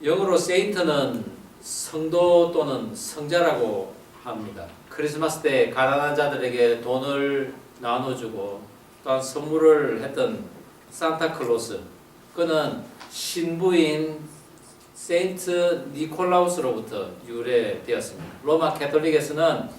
영어로 세인트는 성도 또는 성자라고 합니다. 크리스마스 때 가난한 자들에게 돈을 나눠주고 또한 선물을 했던 산타클로스, 그는 신부인 세인트 니콜라우스로부터 유래되었습니다. 로마 캐톨릭에서는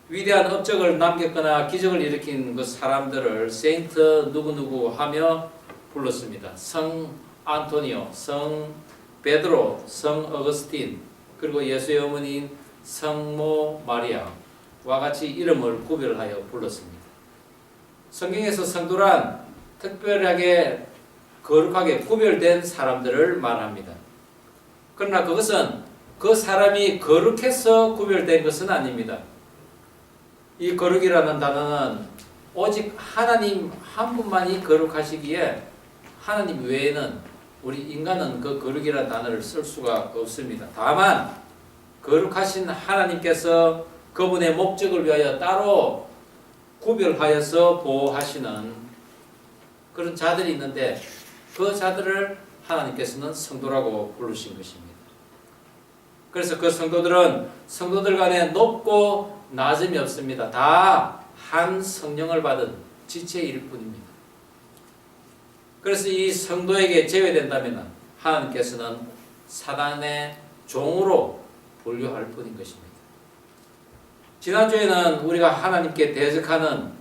위대한 업적을 남겼거나 기적을 일으킨 그 사람들을 세인트 누구누구 하며 불렀습니다. 성 안토니오, 성 베드로, 성 어거스틴, 그리고 예수의 어머니인 성모 마리아와 같이 이름을 구별하여 불렀습니다. 성경에서 성도란 특별하게 거룩하게 구별된 사람들을 말합니다. 그러나 그것은 그 사람이 거룩해서 구별된 것은 아닙니다. 이 거룩이라는 단어는 오직 하나님 한 분만이 거룩하시기에 하나님 외에는 우리 인간은 그 거룩이라는 단어를 쓸 수가 없습니다. 다만 거룩하신 하나님께서 그분의 목적을 위하여 따로 구별하여서 보호하시는 그런 자들이 있는데 그 자들을 하나님께서는 성도라고 부르신 것입니다. 그래서 그 성도들은 성도들 간에 높고 낮음이 없습니다. 다 한 성령을 받은 지체일 뿐입니다. 그래서 이 성도에게 제외된다면 하나님께서는 사단의 종으로 분류할 뿐인 것입니다. 지난주에는 우리가 하나님께 대적하는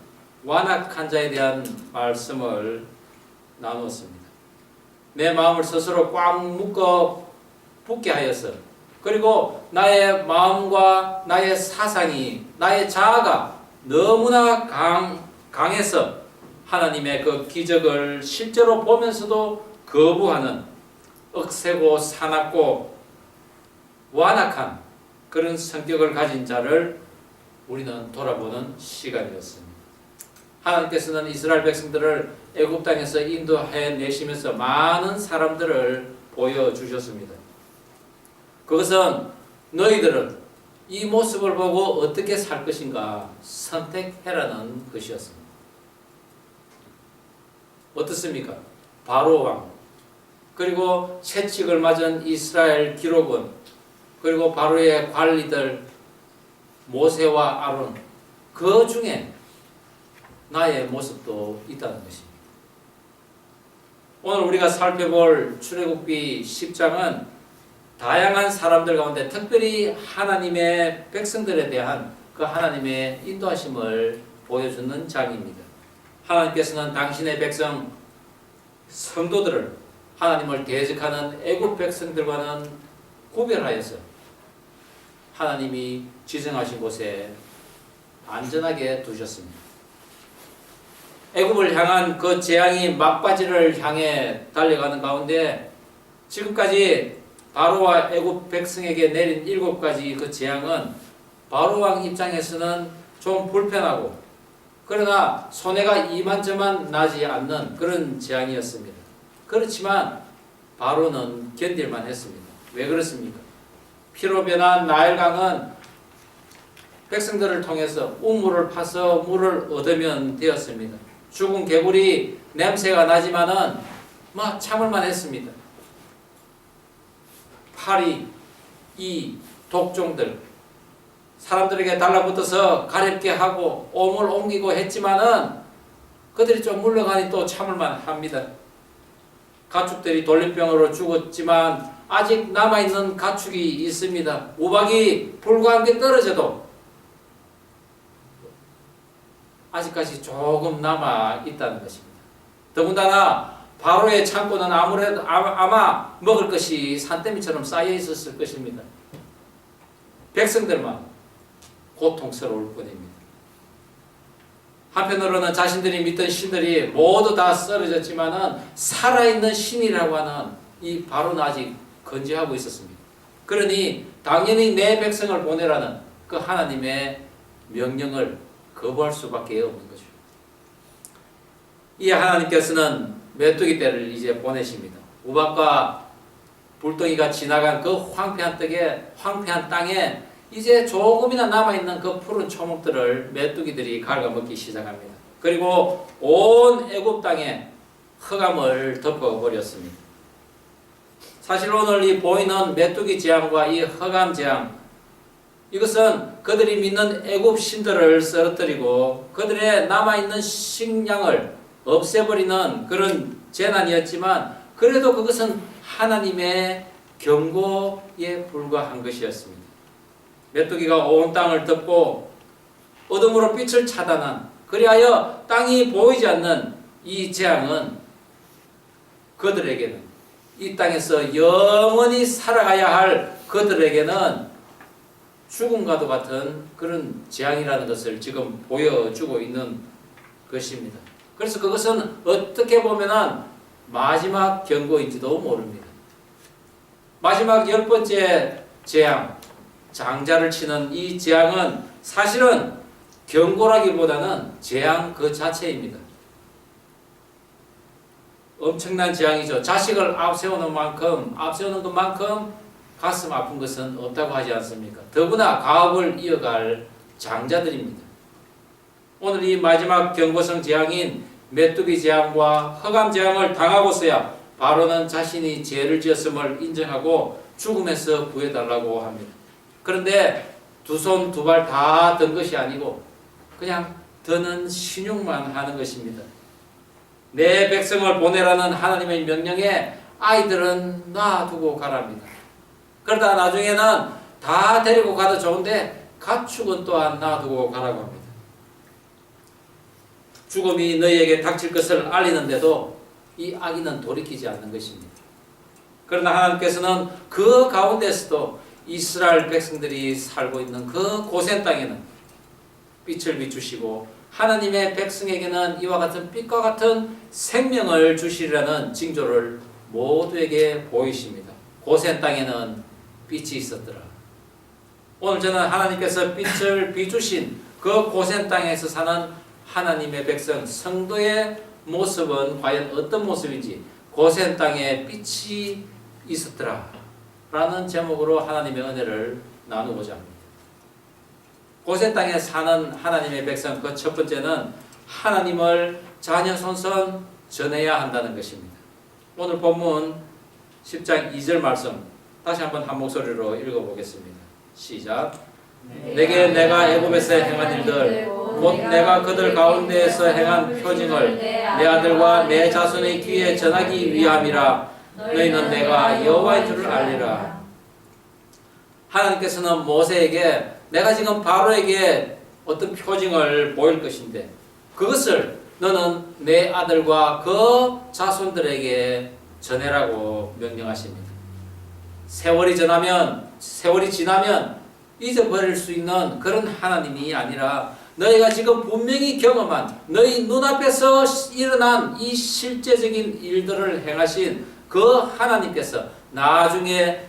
완악한 자에 대한 말씀을 나누었습니다. 내 마음을 스스로 꽉 묶어 붙게 하여서, 그리고 나의 마음과 나의 사상이, 나의 자아가 너무나 강해서 하나님의 그 기적을 실제로 보면서도 거부하는 억세고 사납고 완악한 그런 성격을 가진 자를 우리는 돌아보는 시간이었습니다. 하나님께서는 이스라엘 백성들을 애굽 땅에서 인도해 내시면서 많은 사람들을 보여주셨습니다. 그것은 너희들은 이 모습을 보고 어떻게 살 것인가 선택해라는 것이었습니다. 어떻습니까? 바로 왕, 그리고 채찍을 맞은 이스라엘 기록원, 그리고 바로의 관리들 모세와 아론, 그 중에 나의 모습도 있다는 것입니다. 오늘 우리가 살펴볼 출애굽기 10장은 다양한 사람들 가운데 특별히 하나님의 백성들에 대한 그 하나님의 인도하심을 보여주는 장입니다. 하나님께서는 당신의 백성 성도들을 하나님을 대적하는 애굽 백성들과는 구별하여서 하나님이 지정하신 곳에 안전하게 두셨습니다. 애굽을 향한 그 재앙이 막바지를 향해 달려가는 가운데 지금까지 바로와 애굽 백성에게 내린 7가지 그 재앙은 바로 왕 입장에서는 좀 불편하고 그러나 손해가 이만저만 나지 않는 그런 재앙이었습니다. 그렇지만 바로는 견딜만 했습니다. 왜 그렇습니까? 피로 변한 나일강은 백성들을 통해서 우물을 파서 물을 얻으면 되었습니다. 죽은 개구리 냄새가 나지만은 참을만 했습니다. 파리, 이 독종들 사람들에게 달라붙어서 가렵게 하고 오물 옮기고 했지만은 그들이 좀 물러가니 또 참을만 합니다. 가축들이 돌림병으로 죽었지만 아직 남아있는 가축이 있습니다. 우박이 불과 함께 떨어져도 아직까지 조금 남아있다는 것입니다. 더군다나 바로의 창고는 아마 먹을 것이 산더미처럼 쌓여 있었을 것입니다. 백성들만 고통스러울 뿐입니다. 한편으로는 자신들이 믿던 신들이 모두 다 쓰러졌지만은 살아있는 신이라고 하는 이 바로는 아직 건재하고 있었습니다. 그러니 당연히 내 백성을 보내라는 그 하나님의 명령을 거부할 수밖에 없는 거죠. 이 하나님께서는 메뚜기 떼를 이제 보내십니다. 우박과 불덩이가 지나간 그 황폐한 땅에 이제 조금이나 남아있는 그 푸른 초목들을 메뚜기들이 갉아먹기 시작합니다. 그리고 온 애굽 땅에 흑암을 덮어버렸습니다. 사실 오늘 이 보이는 메뚜기 재앙과 이 흑암 재앙, 이것은 그들이 믿는 애굽 신들을 쓰러뜨리고 그들의 남아있는 식량을 없애버리는 그런 재난이었지만, 그래도 그것은 하나님의 경고에 불과한 것이었습니다. 메뚜기가 온 땅을 덮고 어둠으로 빛을 차단한, 그리하여 땅이 보이지 않는 이 재앙은 그들에게는, 이 땅에서 영원히 살아가야 할 그들에게는 죽음과도 같은 그런 재앙이라는 것을 지금 보여주고 있는 것입니다. 그래서 그것은 어떻게 보면 마지막 경고인지도 모릅니다. 마지막 10번째 재앙, 장자를 치는 이 재앙은 사실은 경고라기보다는 재앙 그 자체입니다. 엄청난 재앙이죠. 자식을 앞세우는 것만큼 가슴 아픈 것은 없다고 하지 않습니까? 더구나 가업을 이어갈 장자들입니다. 오늘 이 마지막 경고성 재앙인 메뚜기 재앙과 흑암 재앙을 당하고서야 바로는 자신이 죄를 지었음을 인정하고 죽음에서 구해달라고 합니다. 그런데 두 손 두 발 다 든 것이 아니고 그냥 드는 신용만 하는 것입니다. 내 백성을 보내라는 하나님의 명령에 아이들은 놔두고 가랍니다. 그러다 나중에는 다 데리고 가도 좋은데 가축은 또한 놔두고 가라고 합니다. 죽음이 너희에게 닥칠 것을 알리는데도 이 악인은 돌이키지 않는 것입니다. 그러나 하나님께서는 그 가운데서도 이스라엘 백성들이 살고 있는 그 고센 땅에는 빛을 비추시고 하나님의 백성에게는 이와 같은 빛과 같은 생명을 주시리라는 징조를 모두에게 보이십니다. 고센 땅에는 빛이 있었더라. 오늘 저는 하나님께서 빛을 비추신 그 고센 땅에서 사는 하나님의 백성, 성도의 모습은 과연 어떤 모습인지, 고센 땅에 빛이 있었더라 라는 제목으로 하나님의 은혜를 나누고자 합니다. 고센 땅에 사는 하나님의 백성, 그 첫 번째는 하나님을 자녀손손 전해야 한다는 것입니다. 오늘 본문 10장 2절 말씀 다시 한번 한 목소리로 읽어보겠습니다. 시작. 내게 내가 애굽에서 행한 일들 곧 내가 그들 가운데에서 행한 표징을 내 아들과 내 자손의 귀에 전하기 위함이라. 너희는 내가 여호와인 줄을 알리라. 하나님께서는 모세에게 내가 지금 바로에게 어떤 표징을 보일 것인데 그것을 너는 내 아들과 그 자손들에게 전해라고 명령하십니다. 세월이 지나면 잊어버릴 수 있는 그런 하나님이 아니라 너희가 지금 분명히 경험한 너희 눈앞에서 일어난 이 실제적인 일들을 행하신 그 하나님께서 나중에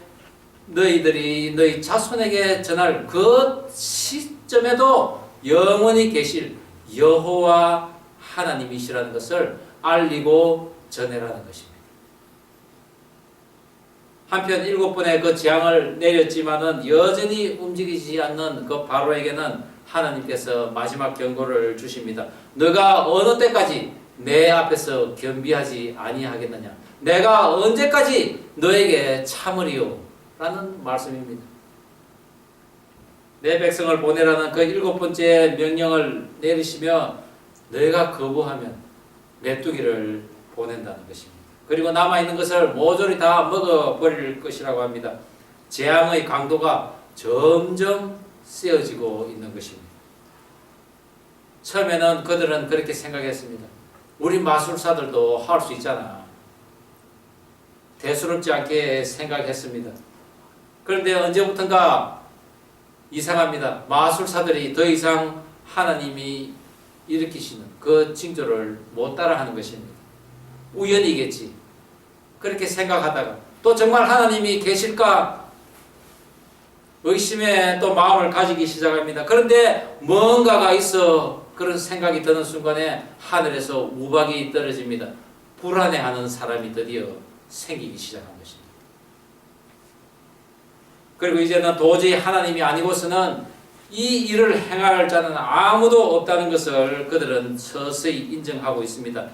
너희들이 너희 자손에게 전할 그 시점에도 영원히 계실 여호와 하나님이시라는 것을 알리고 전해라는 것입니다. 한편 7번의 그 재앙을 내렸지만은 여전히 움직이지 않는 그 바로에게는 하나님께서 마지막 경고를 주십니다. 너가 어느 때까지 내 앞에서 겸비하지 아니하겠느냐? 내가 언제까지 너에게 참으리요? 라는 말씀입니다. 내 백성을 보내라는 그 7번째 명령을 내리시며 너희가 거부하면 메뚜기를 보낸다는 것입니다. 그리고 남아있는 것을 모조리 다 먹어버릴 것이라고 합니다. 재앙의 강도가 점점 세어지고 있는 것입니다. 처음에는 그들은 그렇게 생각했습니다. 우리 마술사들도 할 수 있잖아. 대수롭지 않게 생각했습니다. 그런데 언제부턴가 이상합니다. 마술사들이 더 이상 하나님이 일으키시는 그 징조를 못 따라하는 것입니다. 우연이겠지. 그렇게 생각하다가 또 정말 하나님이 계실까 의심에 또 마음을 가지기 시작합니다. 그런데 뭔가가 있어 그런 생각이 드는 순간에 하늘에서 우박이 떨어집니다. 불안해하는 사람이 드디어 생기기 시작한 것입니다. 그리고 이제는 도저히 하나님이 아니고서는 이 일을 행할 자는 아무도 없다는 것을 그들은 서서히 인정하고 있습니다.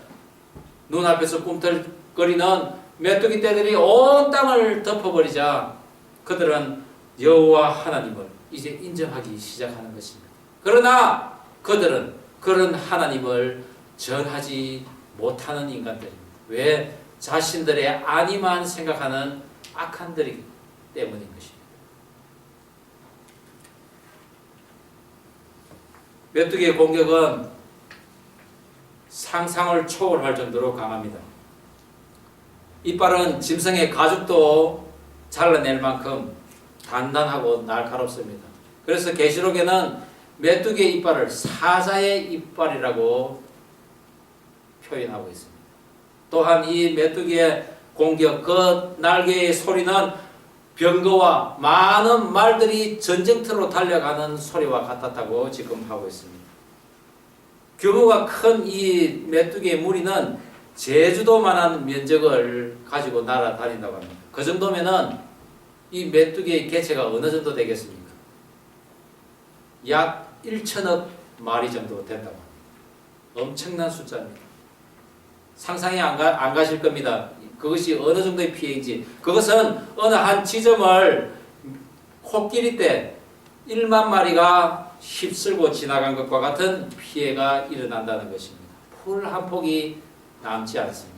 눈앞에서 꿈틀거리는 메뚜기 떼들이 온 땅을 덮어버리자 그들은 여호와 하나님을 이제 인정하기 시작하는 것입니다. 그러나 그들은 그런 하나님을 전하지 못하는 인간들입니다. 왜? 자신들의 안위만 생각하는 악한들이기 때문인 것입니다. 메뚜기의 공격은 상상을 초월할 정도로 강합니다. 이빨은 짐승의 가죽도 잘라낼 만큼 단단하고 날카롭습니다. 그래서 계시록에는 메뚜기의 이빨을 사자의 이빨이라고 표현하고 있습니다. 또한 이 메뚜기의 공격, 그 날개의 소리는 병거와 많은 말들이 전쟁터로 달려가는 소리와 같았다고 지금 하고 있습니다. 규모가 큰 이 메뚜기의 무리는 제주도만한 면적을 가지고 날아다닌다고 합니다. 그 정도면은 이 메뚜기의 개체가 어느 정도 되겠습니까? 약 1천억 마리 정도 된다고 합니다. 엄청난 숫자입니다. 상상이 안 가실 겁니다. 그것이 어느 정도의 피해인지. 그것은 어느 한 지점을 코끼리 때 1만 마리가 휩쓸고 지나간 것과 같은 피해가 일어난다는 것입니다. 풀 한 폭이 남지 않습니다.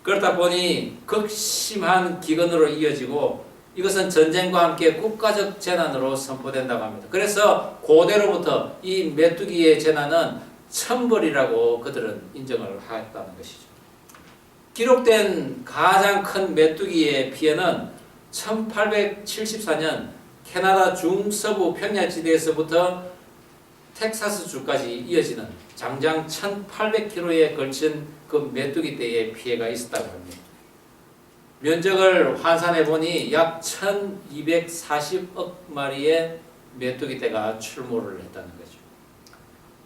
그렇다 보니 극심한 기근으로 이어지고 이것은 전쟁과 함께 국가적 재난으로 선포된다고 합니다. 그래서 고대로부터 이 메뚜기의 재난은 천벌이라고 그들은 인정을 하였다는 것이죠. 기록된 가장 큰 메뚜기의 피해는 1874년 캐나다 중서부 평야지대에서부터 텍사스주까지 이어지는 장장 1800km에 걸친 그 메뚜기 떼의 피해가 있었다고 합니다. 면적을 환산해 보니 약 1240억 마리의 메뚜기 떼가 출몰을 했다는 거죠.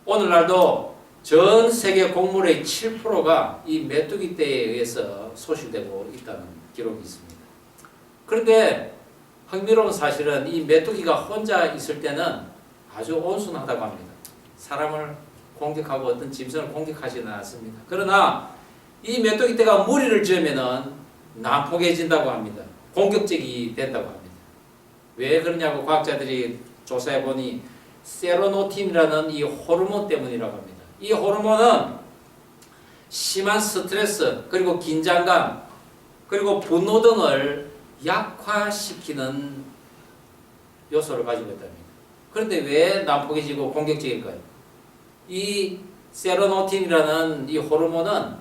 오늘날도 전 세계 곡물의 7%가 이 메뚜기 떼에 의해서 소실되고 있다는 기록이 있습니다. 그런데 흥미로운 사실은 이 메뚜기가 혼자 있을 때는 아주 온순하다고 합니다. 사람을 공격하고 어떤 짐승을 공격하지는 않습니다. 그러나 이 메뚜기 떼가 무리를 지으면은 난폭해진다고 합니다. 공격적이 된다고 합니다. 왜 그러냐고 과학자들이 조사해 보니 세로토닌이라는 이 호르몬 때문이라고 합니다. 이 호르몬은 심한 스트레스, 그리고 긴장감, 그리고 분노 등을 약화시키는 요소를 가지고 있답니다. 그런데 왜 난폭해지고 공격적일까요? 이 세로토닌이라는 이 호르몬은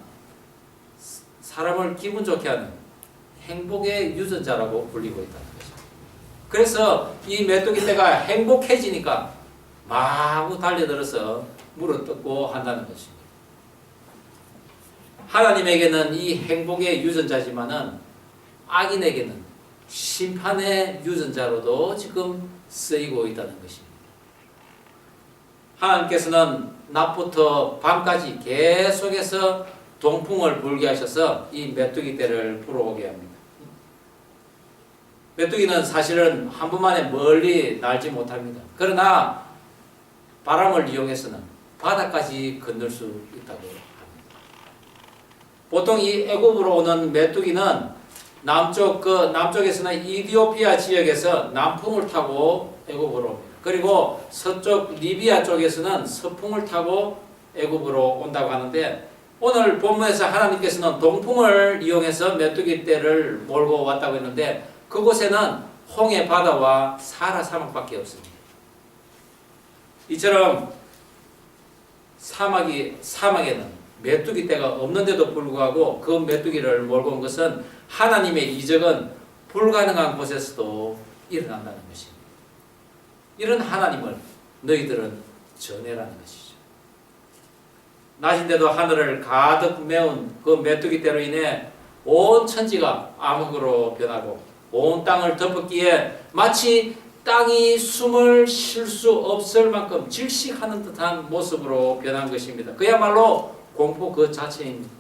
사람을 기분 좋게 하는 행복의 유전자라고 불리고 있다는 거죠. 그래서 이 메뚜기 떼가 행복해지니까 마구 달려들어서 물어뜯고 한다는 것입니다. 하나님에게는 이 행복의 유전자지만은 악인에게는 심판의 유전자로도 지금 쓰이고 있다는 것입니다. 하나님께서는 낮부터 밤까지 계속해서 동풍을 불게 하셔서 이 메뚜기 떼를 불어오게 합니다. 메뚜기는 사실은 한 번만에 멀리 날지 못합니다. 그러나 바람을 이용해서는 바다까지 건널 수 있다고 합니다. 보통 이 애굽으로 오는 메뚜기는 남쪽에서는 이디오피아 지역에서 남풍을 타고 애굽으로 옵니다. 그리고 서쪽 리비아 쪽에서는 서풍을 타고 애굽으로 온다고 하는데, 오늘 본문에서 하나님께서는 동풍을 이용해서 메뚜기 떼를 몰고 왔다고 했는데, 그곳에는 홍해 바다와 사라 사막밖에 없습니다. 이처럼 사막에는 메뚜기 떼가 없는데도 불구하고 그 메뚜기를 몰고 온 것은 하나님의 이적은 불가능한 곳에서도 일어난다는 것입니다. 이런 하나님을 너희들은 전해라는 것이죠. 낮인데도 하늘을 가득 메운 그 메뚜기 떼로 인해 온 천지가 암흑으로 변하고 온 땅을 덮었기에 마치 땅이 숨을 쉴 수 없을 만큼 질식하는 듯한 모습으로 변한 것입니다. 그야말로 공포 그 자체입니다.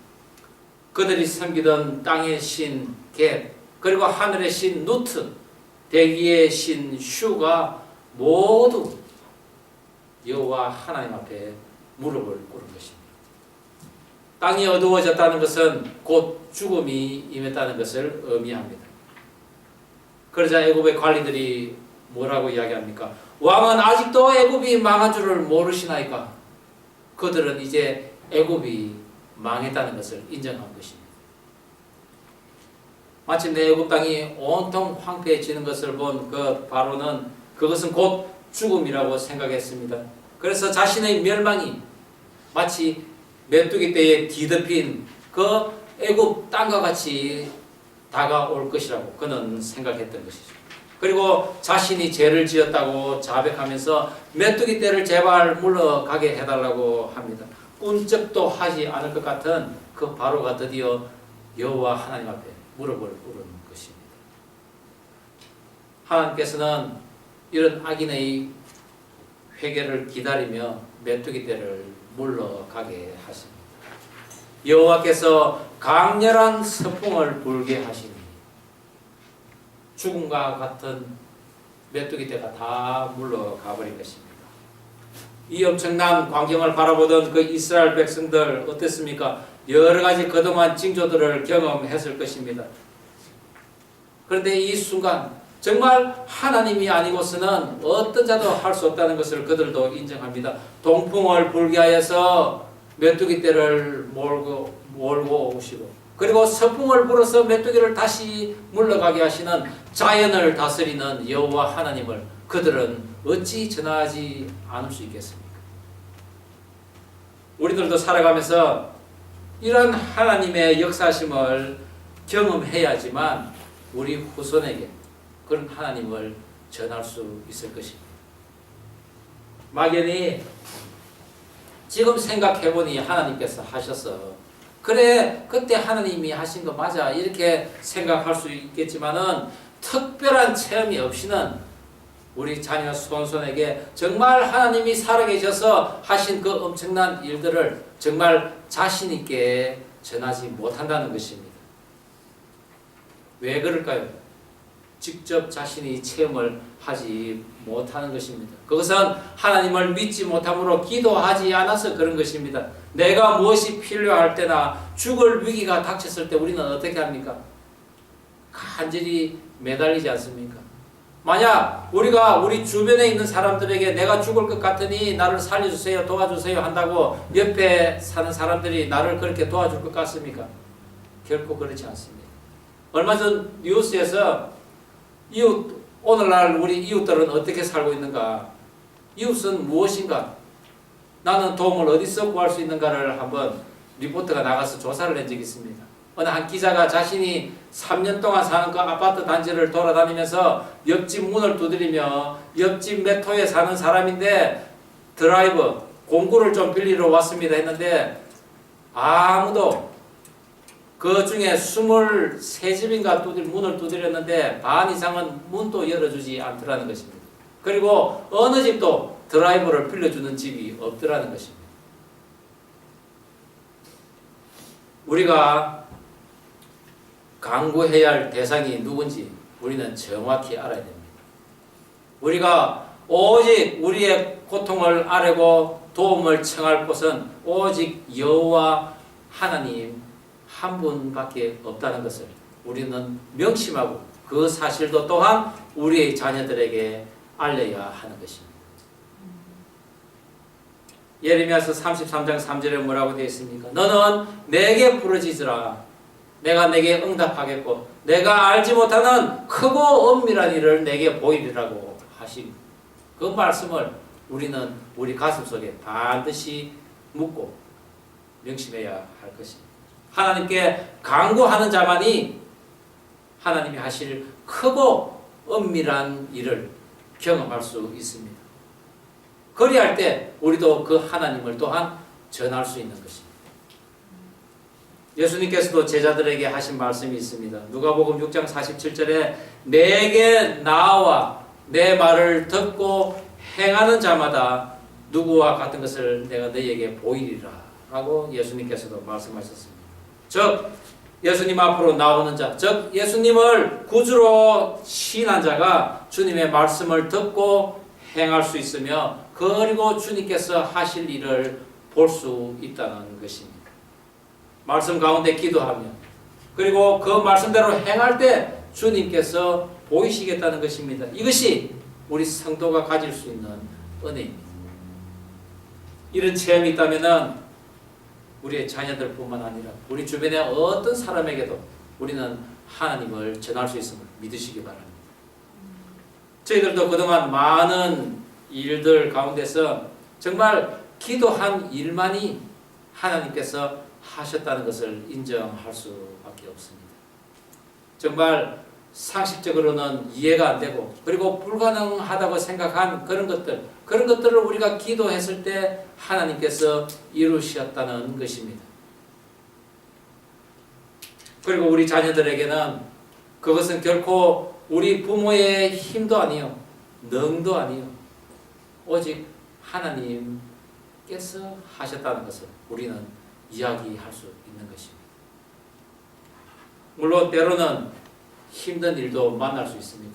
그들이 섬기던 땅의 신 겟, 그리고 하늘의 신 누트, 대기의 신 슈가 모두 여호와 하나님 앞에 무릎을 꿇은 것입니다. 땅이 어두워졌다는 것은 곧 죽음이 임했다는 것을 의미합니다. 그러자 애굽의 관리들이 뭐라고 이야기합니까? 왕은 아직도 애굽이 망한 줄을 모르시나이까? 그들은 이제 애굽이 망했다는 것을 인정한 것입니다. 마침내 애굽 땅이 온통 황폐해지는 것을 본 그 바로는 그것은 곧 죽음이라고 생각했습니다. 그래서 자신의 멸망이 마치 메뚜기 떼에 뒤덮인 그 애굽 땅과 같이 다가올 것이라고 그는 생각했던 것이죠. 그리고 자신이 죄를 지었다고 자백하면서 메뚜기 떼를 제발 물러가게 해달라고 합니다. 꿈쩍도 하지 않을 것 같은 그 바로가 드디어 여호와 하나님 앞에 무릎을 꿇은 것입니다. 하나님께서는 이런 악인의 회개를 기다리며 메뚜기 떼를 물러가게 하십니다. 여호와께서 강렬한 서풍을 불게 하시니 죽음과 같은 메뚜기 떼가 다 물러가 버린 것입니다. 이 엄청난 광경을 바라보던 그 이스라엘 백성들 어땠습니까? 여러 가지 그동안 징조들을 경험했을 것입니다. 그런데 이 순간 정말 하나님이 아니고서는 어떤 자도 할 수 없다는 것을 그들도 인정합니다. 동풍을 불게 하여서 메뚜기 떼를 몰고 오시고, 그리고 서풍을 불어서 메뚜기를 다시 물러가게 하시는 자연을 다스리는 여호와 하나님을 그들은 어찌 전하지 않을 수 있겠습니까? 우리들도 살아가면서 이런 하나님의 역사심을 경험해야지만 우리 후손에게 그런 하나님을 전할 수 있을 것입니다. 막연히 지금 생각해보니 하나님께서 하셨어. 그래, 그때 하나님이 하신 거 맞아. 이렇게 생각할 수 있겠지만은 특별한 체험이 없이는 우리 자녀 손손에게 정말 하나님이 살아계셔서 하신 그 엄청난 일들을 정말 자신 있게 전하지 못한다는 것입니다. 왜 그럴까요? 직접 자신이 체험을 하지 못하는 것입니다. 그것은 하나님을 믿지 못함으로 기도하지 않아서 그런 것입니다. 내가 무엇이 필요할 때나 죽을 위기가 닥쳤을 때 우리는 어떻게 합니까? 간절히 매달리지 않습니까? 만약 우리가 우리 주변에 있는 사람들에게 내가 죽을 것 같으니 나를 살려주세요, 도와주세요 한다고 옆에 사는 사람들이 나를 그렇게 도와줄 것 같습니까? 결코 그렇지 않습니다. 얼마 전 뉴스에서 오늘날 우리 이웃들은 어떻게 살고 있는가? 이웃은 무엇인가? 나는 도움을 어디서 구할 수 있는가를 한번 리포터가 나가서 조사를 한 적이 있습니다. 어느 한 기자가 자신이 3년 동안 사는 그 아파트 단지를 돌아다니면서 옆집 문을 두드리며 옆집 메토에 사는 사람인데 드라이브, 공구를 좀 빌리러 왔습니다 했는데 아무도 그 중에 23집인가 문을 두드렸는데 반 이상은 문도 열어주지 않더라는 것입니다. 그리고 어느 집도 드라이버를 빌려주는 집이 없더라는 것입니다. 우리가 강구해야 할 대상이 누군지 우리는 정확히 알아야 됩니다. 우리가 오직 우리의 고통을 아뢰고 도움을 청할 곳은 오직 여호와 하나님 한 분밖에 없다는 것을 우리는 명심하고 그 사실도 또한 우리의 자녀들에게 알려야 하는 것입니다. 예레미야서 33장 3절에 뭐라고 되어 있습니까? 너는 내게 부르짖으라. 내가 내게 응답하겠고 내가 알지 못하는 크고 엄밀한 일을 내게 보이리라고 하신 그 말씀을 우리는 우리 가슴속에 반드시 묻고 명심해야 할 것입니다. 하나님께 간구하는 자만이 하나님이 하실 크고 엄밀한 일을 경험할 수 있습니다. 그리할 때 우리도 그 하나님을 또한 전할 수 있는 것입니다. 예수님께서도 제자들에게 하신 말씀이 있습니다. 누가복음 6장 47절에 내게 나와 내 말을 듣고 행하는 자마다 누구와 같은 것을 내가 너희에게 보이리라 라고 예수님께서도 말씀하셨습니다. 즉 예수님 앞으로 나오는 자, 즉 예수님을 구주로 시인한 자가 주님의 말씀을 듣고 행할 수 있으며 그리고 주님께서 하실 일을 볼 수 있다는 것입니다. 말씀 가운데 기도하며 그리고 그 말씀대로 행할 때 주님께서 보이시겠다는 것입니다. 이것이 우리 성도가 가질 수 있는 은혜입니다. 이런 체험이 있다면 우리의 자녀들뿐만 아니라 우리 주변의 어떤 사람에게도 우리는 하나님을 전할 수 있음을 믿으시기 바랍니다. 저희들도 그동안 많은 일들 가운데서 정말 기도한 일만이 하나님께서 하셨다는 것을 인정할 수밖에 없습니다. 정말 상식적으로는 이해가 안 되고 그리고 불가능하다고 생각한 그런 것들을 우리가 기도했을 때 하나님께서 이루셨다는 것입니다. 그리고 우리 자녀들에게는 그것은 결코 우리 부모의 힘도 아니요 능도 아니요 오직 하나님께서 하셨다는 것을 우리는 이야기할 수 있는 것입니다. 물론 때로는 힘든 일도 만날 수 있습니다.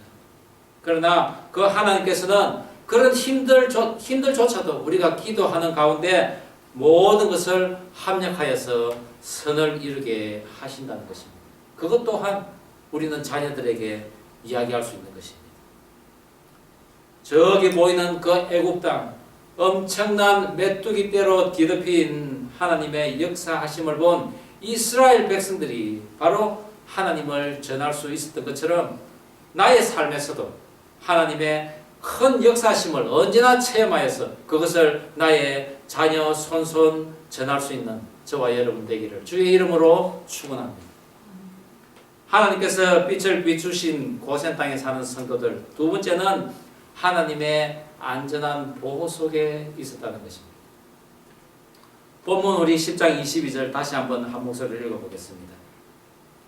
그러나 그 하나님께서는 그런 힘들조차도 우리가 기도하는 가운데 모든 것을 합력하여서 선을 이루게 하신다는 것입니다. 그것 또한 우리는 자녀들에게 이야기할 수 있는 것입니다. 저기 보이는 그 애굽 땅, 엄청난 메뚜기 떼로 뒤덮인 하나님의 역사하심을 본 이스라엘 백성들이 바로 하나님을 전할 수 있었던 것처럼 나의 삶에서도 하나님의 큰 역사심을 언제나 체험하여서 그것을 나의 자녀, 손손 전할 수 있는 저와 여러분 되기를 주의 이름으로 축원합니다. 하나님께서 빛을 비추신 고센 땅에 사는 성도들, 두 번째는 하나님의 안전한 보호 속에 있었다는 것입니다. 본문 우리 10장 22절 다시 한번 한 목소리를 읽어보겠습니다.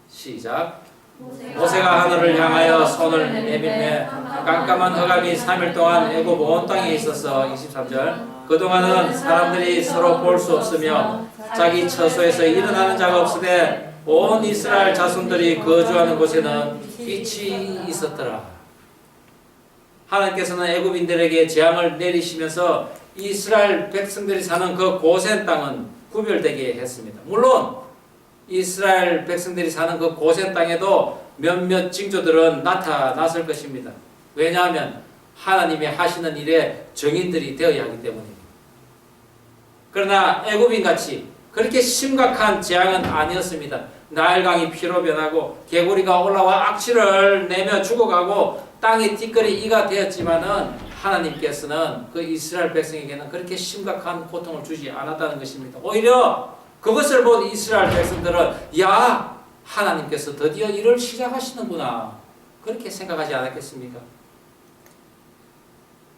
시작. 모세가 하늘을 향하여 손을 내밀매 깜깜한 흑암이 3일 동안 애굽 온 땅에 있어서 23절 그동안은 사람들이 서로 볼 수 없으며 자기 처소에서 일어나는 자가 없으되 온 이스라엘 자손들이 거주하는 곳에는 빛이 있었더라. 하나님께서는 애굽인들에게 재앙을 내리시면서 이스라엘 백성들이 사는 그 고센 땅은 구별되게 했습니다. 물론 이스라엘 백성들이 사는 그 고센 땅에도 몇몇 징조들은 나타났을 것입니다. 왜냐하면 하나님이 하시는 일에 정인들이 되어야 하기 때문입니다. 그러나 애굽인같이 그렇게 심각한 재앙은 아니었습니다. 나일강이 피로 변하고 개구리가 올라와 악취를 내며 죽어가고 땅이 티끌이 이가 되었지만은 하나님께서는 그 이스라엘 백성에게는 그렇게 심각한 고통을 주지 않았다는 것입니다. 오히려 그것을 본 이스라엘 백성들은 야, 하나님께서 드디어 일을 시작하시는구나 그렇게 생각하지 않았겠습니까?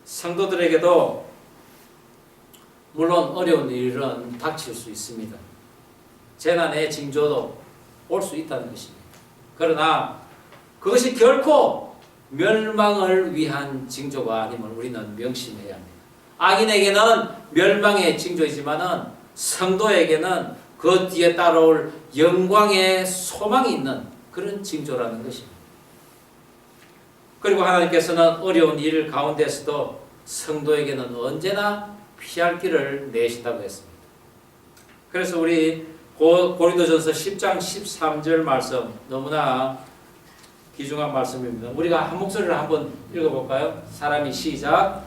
성도들에게도 물론 어려운 일은 닥칠 수 있습니다. 재난의 징조도 올 수 있다는 것입니다. 그러나 그것이 결코 멸망을 위한 징조가 아님을 우리는 명심해야 합니다. 악인에게는 멸망의 징조이지만은 성도에게는 그 뒤에 따라올 영광의 소망이 있는 그런 징조라는 것입니다. 그리고 하나님께서는 어려운 일 가운데서도 성도에게는 언제나 피할 길을 내신다고 했습니다. 그래서 우리 고린도전서 10장 13절 말씀 너무나 귀중한 말씀입니다. 우리가 한 목소리를 한번 읽어볼까요? 사람이 시작.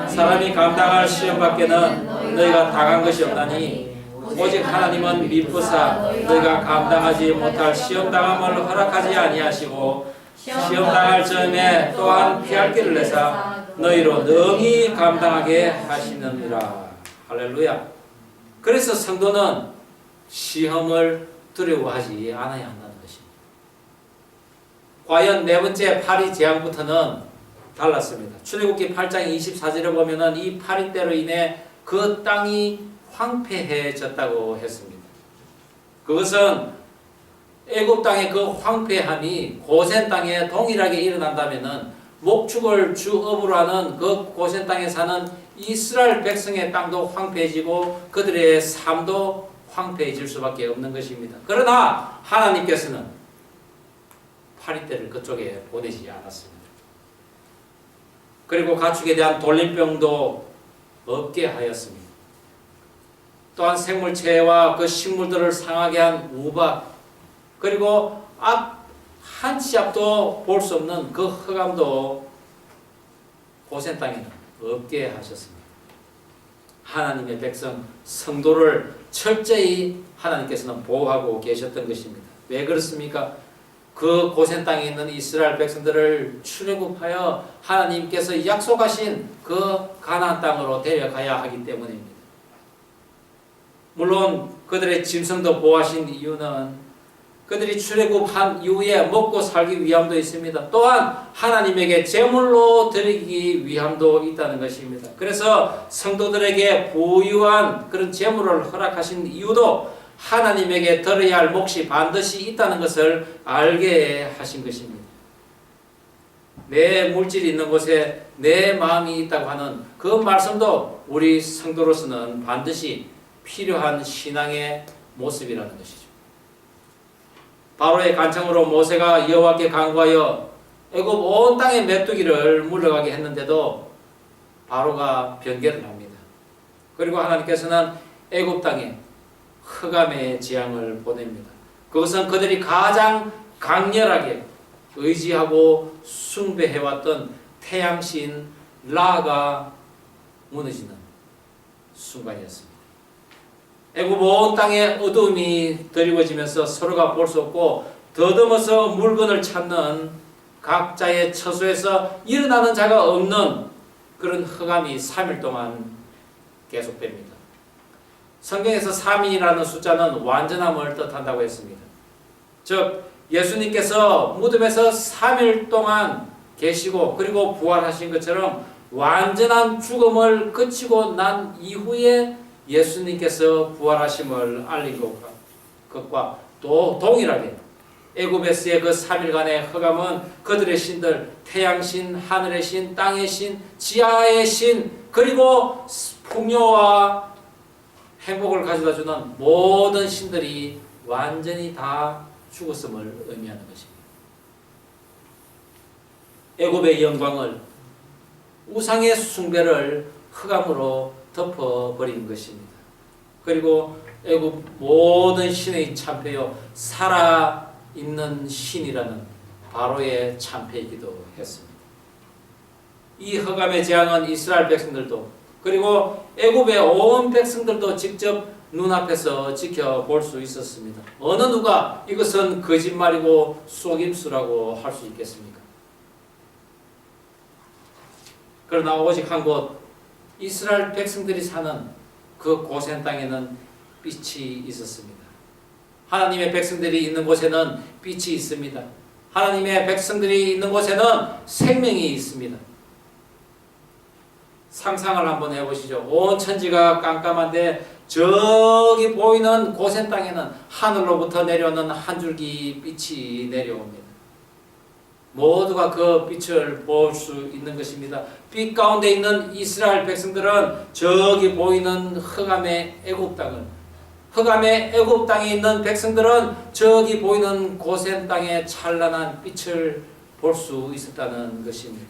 사람이 감당할 시험 밖에는 너희가 당한 것이 없나니 오직 하나님은 미쁘사 너희가 감당하지 못할 시험 당함을 허락하지 아니하시고 시험 당할 즈음에 또한 피할 길을 내사 너희로 능히 감당하게 하시느니라. 할렐루야. 그래서 성도는 시험을 두려워하지 않아야 한다는 것입니다. 과연 네 번째 파리 재앙부터는 달랐습니다. 출애굽기 8장 24절에 보면은 이 파리 때로 인해 그 땅이 황폐해졌다고 했습니다. 그것은 애굽 땅의 그 황폐함이 고센 땅에 동일하게 일어난다면은 목축을 주업으로 하는 그 고센 땅에 사는 이스라엘 백성의 땅도 황폐해지고 그들의 삶도 황폐해질 수밖에 없는 것입니다. 그러나 하나님께서는 파리떼를 그쪽에 보내지 않았습니다. 그리고 가축에 대한 돌림병도 없게 하였습니다. 또한 생물체와 그 식물들을 상하게 한 우박, 그리고 한 치 앞도 볼 수 없는 그 흑암도 고센 땅에는 없게 하셨습니다. 하나님의 백성 성도를 철저히 하나님께서는 보호하고 계셨던 것입니다. 왜 그렇습니까? 그 고센 땅에 있는 이스라엘 백성들을 출애굽하여 하나님께서 약속하신 그 가나안 땅으로 데려가야 하기 때문입니다. 물론 그들의 짐승도 보호하신 이유는 그들이 출애굽한 이후에 먹고 살기 위함도 있습니다. 또한 하나님에게 제물로 드리기 위함도 있다는 것입니다. 그래서 성도들에게 부유한 그런 제물을 허락하신 이유도 하나님에게 들어야 할 몫이 반드시 있다는 것을 알게 하신 것입니다. 내 물질이 있는 곳에 내 마음이 있다고 하는 그 말씀도 우리 성도로서는 반드시 필요한 신앙의 모습이라는 것이죠. 바로의 간청으로 모세가 여호와께 간구하여 애굽 온 땅의 메뚜기를 물러가게 했는데도 바로가 변개를 합니다. 그리고 하나님께서는 애굽 땅에 흑암의 재앙을 보냅니다. 그것은 그들이 가장 강렬하게 의지하고 숭배해왔던 태양신 라가 무너지는 순간이었습니다. 애굽 온 땅에 어두움이 드리워지면서 서로가 볼 수 없고 더듬어서 물건을 찾는 각자의 처소에서 일어나는 자가 없는 그런 흑암이 3일 동안 계속됩니다. 성경에서 3일이라는 숫자는 완전함을 뜻한다고 했습니다. 즉 예수님께서 무덤에서 3일 동안 계시고 그리고 부활하신 것처럼 완전한 죽음을 거치고 난 이후에 예수님께서 부활하심을 알린 것과 또 동일하게 애굽에서의 그 3일간의 흑암은 그들의 신들, 태양신, 하늘의 신, 땅의 신, 지하의 신, 그리고 풍요와 행복을 가져다주는 모든 신들이 완전히 다 죽었음을 의미하는 것입니다. 애굽의 영광을, 우상의 숭배를 흑암으로 덮어버린 것입니다. 그리고 애굽 모든 신의 참패요 살아있는 신이라는 바로의 참패이기도 했습니다. 이 흑암의 재앙은 이스라엘 백성들도 그리고 애굽의 온 백성들도 직접 눈앞에서 지켜볼 수 있었습니다. 어느 누가 이것은 거짓말이고 속임수라고 할 수 있겠습니까? 그러나 오직 한 곳 이스라엘 백성들이 사는 그 고센 땅에는 빛이 있었습니다. 하나님의 백성들이 있는 곳에는 빛이 있습니다. 하나님의 백성들이 있는 곳에는 생명이 있습니다. 상상을 한번 해보시죠. 온 천지가 깜깜한데 저기 보이는 고센 땅에는 하늘로부터 내려오는 한 줄기 빛이 내려옵니다. 모두가 그 빛을 볼 수 있는 것입니다. 빛 가운데 있는 이스라엘 백성들은 저기 보이는 흑암의 애굽 땅을, 흑암의 애굽 땅에 있는 백성들은 저기 보이는 고센 땅의 찬란한 빛을 볼 수 있었다는 것입니다.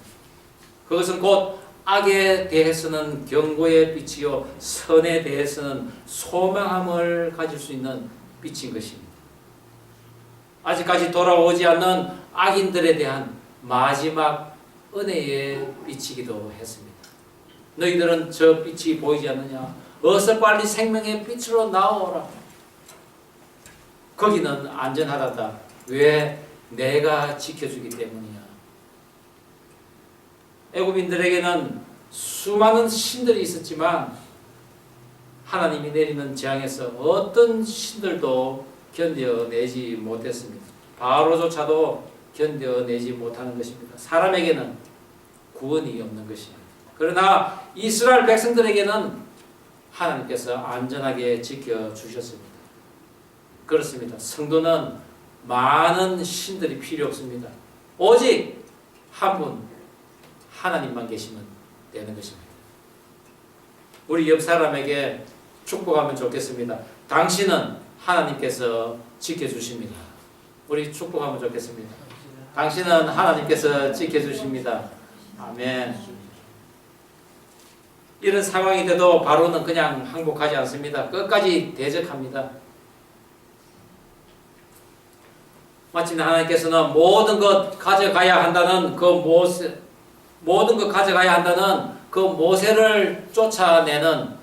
그것은 곧 악에 대해서는 경고의 빛이요 선에 대해서는 소망함을 가질 수 있는 빛인 것입니다. 아직까지 돌아오지 않는 악인들에 대한 마지막 은혜의 빛이기도 했습니다. 너희들은 저 빛이 보이지 않느냐? 어서 빨리 생명의 빛으로 나오라. 거기는 안전하다. 왜? 내가 지켜주기 때문이야. 애굽인들에게는 수많은 신들이 있었지만 하나님이 내리는 재앙에서 어떤 신들도 견뎌내지 못했습니다. 바로조차도 견뎌내지 못하는 것입니다. 사람에게는 구원이 없는 것입니다. 그러나 이스라엘 백성들에게는 하나님께서 안전하게 지켜주셨습니다. 그렇습니다. 성도는 많은 신들이 필요 없습니다. 오직 한 분, 하나님만 계시면 되는 것입니다. 우리 옆 사람에게 축복하면 좋겠습니다. 당신은 하나님께서 지켜주십니다. 우리 축복하면 좋겠습니다. 당신은 하나님께서 지켜주십니다. 아멘. 이런 상황이 돼도 바로는 그냥 항복하지 않습니다. 끝까지 대적합니다. 마침내 하나님께서는 모든 것 가져가야 한다는 그 모세를 쫓아내는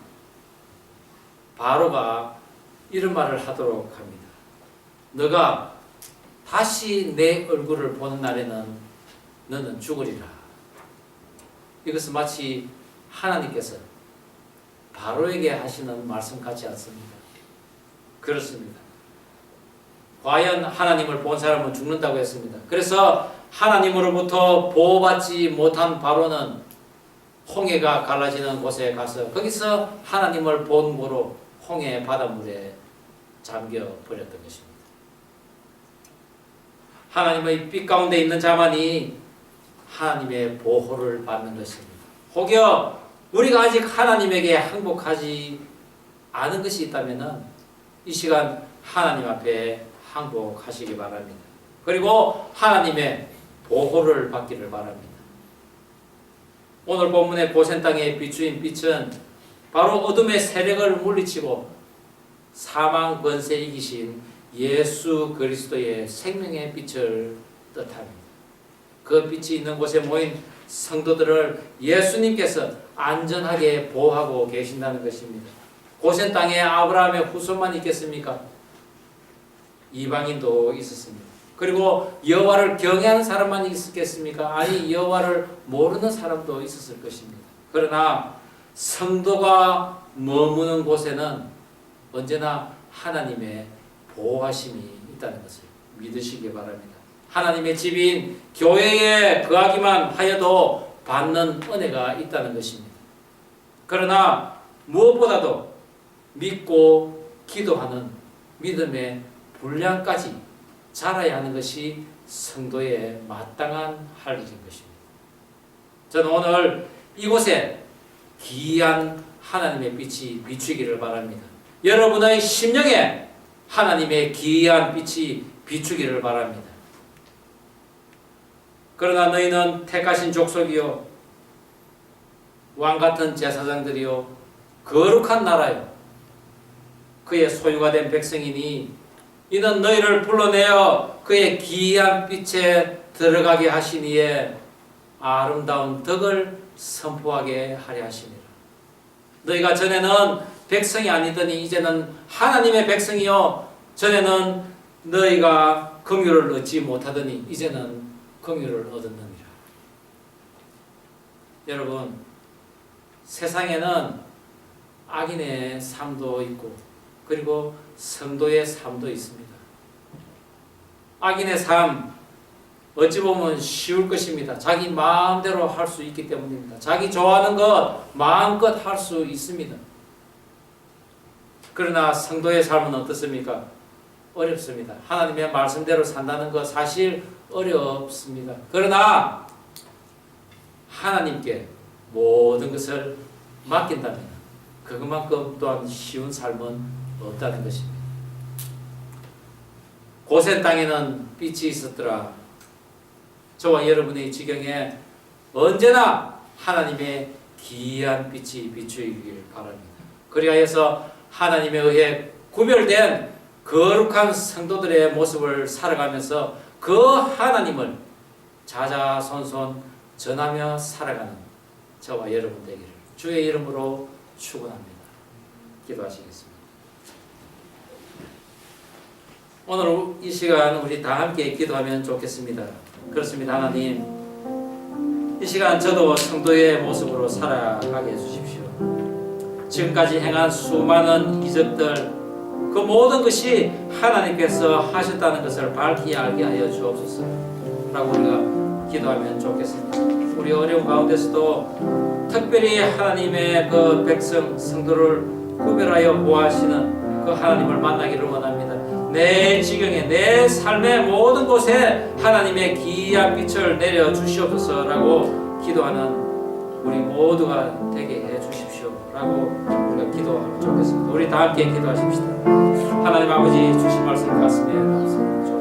바로가 이런 말을 하도록 합니다. 너가 다시 내 얼굴을 보는 날에는 너는 죽으리라. 이것은 마치 하나님께서 바로에게 하시는 말씀 같지 않습니다. 그렇습니다. 과연 하나님을 본 사람은 죽는다고 했습니다. 그래서 하나님으로부터 보호받지 못한 바로는 홍해가 갈라지는 곳에 가서 거기서 하나님을 본무로 홍해 바닷물에 잠겨 버렸던 것입니다. 하나님의 빛 가운데 있는 자만이 하나님의 보호를 받는 것입니다. 혹여 우리가 아직 하나님에게 항복하지 않은 것이 있다면 이 시간 하나님 앞에 항복하시기 바랍니다. 그리고 하나님의 보호를 받기를 바랍니다. 오늘 본문의 고센 땅에 비추인 빛은 바로 어둠의 세력을 물리치고 사망 권세 이기신 예수 그리스도의 생명의 빛을 뜻합니다. 그 빛이 있는 곳에 모인 성도들을 예수님께서 안전하게 보호하고 계신다는 것입니다. 고센 땅에 아브라함의 후손만 있겠습니까? 이방인도 있었습니다. 그리고 여호와를 경외하는 사람만 있었겠습니까? 아니, 여호와를 모르는 사람도 있었을 것입니다. 그러나 성도가 머무는 곳에는 언제나 하나님의 보호하심이 있다는 것을 믿으시기 바랍니다. 하나님의 집인 교회에 거하기만 하여도 받는 은혜가 있다는 것입니다. 그러나 무엇보다도 믿고 기도하는 믿음의 분량까지 자라야 하는 것이 성도의 마땅한 할 일인 것입니다. 저는 오늘 이곳에 귀한 하나님의 빛이 비추기를 바랍니다. 여러분의 심령에 하나님의 귀한 빛이 비추기를 바랍니다. 그러나 너희는 택하신 족속이요 왕같은 제사장들이요 거룩한 나라요 그의 소유가 된 백성이니 이는 너희를 불러내어 그의 귀한 빛에 들어가게 하시니에 아름다운 덕을 선포하게 하려 하시니라. 너희가 전에는 백성이 아니더니 이제는 하나님의 백성이요 전에는 너희가 긍휼을 얻지 못하더니 이제는 긍휼을 얻었느니라. 여러분, 세상에는 악인의 삶도 있고 그리고 성도의 삶도 있습니다. 악인의 삶 어찌 보면 쉬울 것입니다. 자기 마음대로 할 수 있기 때문입니다. 자기 좋아하는 것 마음껏 할 수 있습니다. 그러나 성도의 삶은 어떻습니까? 어렵습니다. 하나님의 말씀대로 산다는 것 사실 어렵습니다. 그러나 하나님께 모든 것을 맡긴다면 그것만큼 또한 쉬운 삶은 없다는 것입니다. 고센 땅에는 빛이 있었더라. 저와 여러분의 지경에 언제나 하나님의 귀한 빛이 비추이길 바랍니다. 그리하여서 하나님에 의해 구별된 거룩한 성도들의 모습을 살아가면서 그 하나님을 자자손손 전하며 살아가는 저와 여러분 되기를 주의 이름으로 축원합니다. 기도하시겠습니다. 오늘 이 시간 우리 다 함께 기도하면 좋겠습니다. 그렇습니다. 하나님, 이 시간 저도 성도의 모습으로 살아가게 해주십시오. 지금까지 행한 수많은 이적들 그 모든 것이 하나님께서 하셨다는 것을 밝히 알게 하여 주옵소서 라고 우리가 기도하면 좋겠습니다. 우리 어려운 가운데서도 특별히 하나님의 그 백성 성도를 구별하여 보호하시는 그 하나님을 만나기를 원합니다. 내 지경에 내 삶의 모든 곳에 하나님의 귀한 빛을 내려 주시옵소서라고 기도하는 우리 모두가 되게 해 주십시오 라고 우리가 기도하면 좋겠습니다. 우리 다 함께 기도하십시다. 하나님 아버지 주신 말씀 가슴에 담습니다.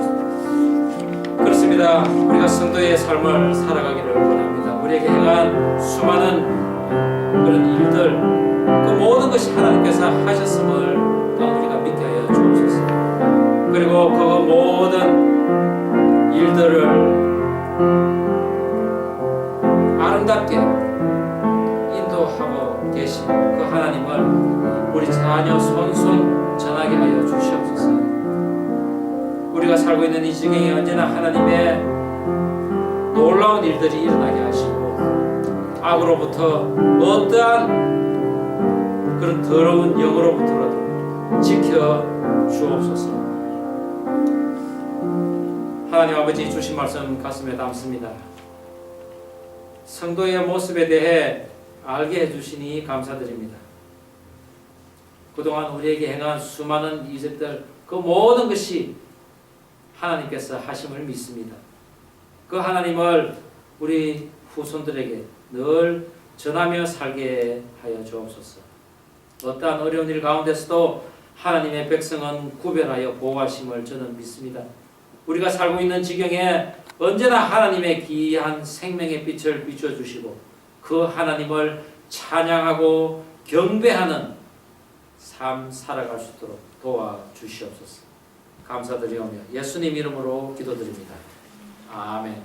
그렇습니다. 우리가 성도의 삶을 살아가기를 원합니다. 우리에게 행한 수많은 그런 일들, 그 모든 것이 하나님께서 하셨음을 우리가 믿게 하여 주옵소서. 그리고 그 모든 일들을 아름답게 인도하고 계신 그 하나님을 우리 자녀 손손 전하게 하여 주시옵소서. 우리가 살고 있는 이 지경에 언제나 하나님의 놀라운 일들이 일어나게 하시고 악으로부터 어떠한 그런 더러운 영으로부터라도 지켜 주옵소서. 하나님 아버지 주신 말씀 가슴에 담습니다. 성도의 모습에 대해 알게 해주시니 감사드립니다. 그동안 우리에게 행한 수많은 이적들, 그 모든 것이 하나님께서 하심을 믿습니다. 그 하나님을 우리 후손들에게 늘 전하며 살게 하여 주옵소서. 어떠한 어려운 일 가운데서도 하나님의 백성은 구별하여 보호하심을 저는 믿습니다. 우리가 살고 있는 지경에 언제나 하나님의 귀한 생명의 빛을 비춰주시고 그 하나님을 찬양하고 경배하는 삶 살아갈 수 있도록 도와주시옵소서. 감사드리오며 예수님 이름으로 기도드립니다. 아멘.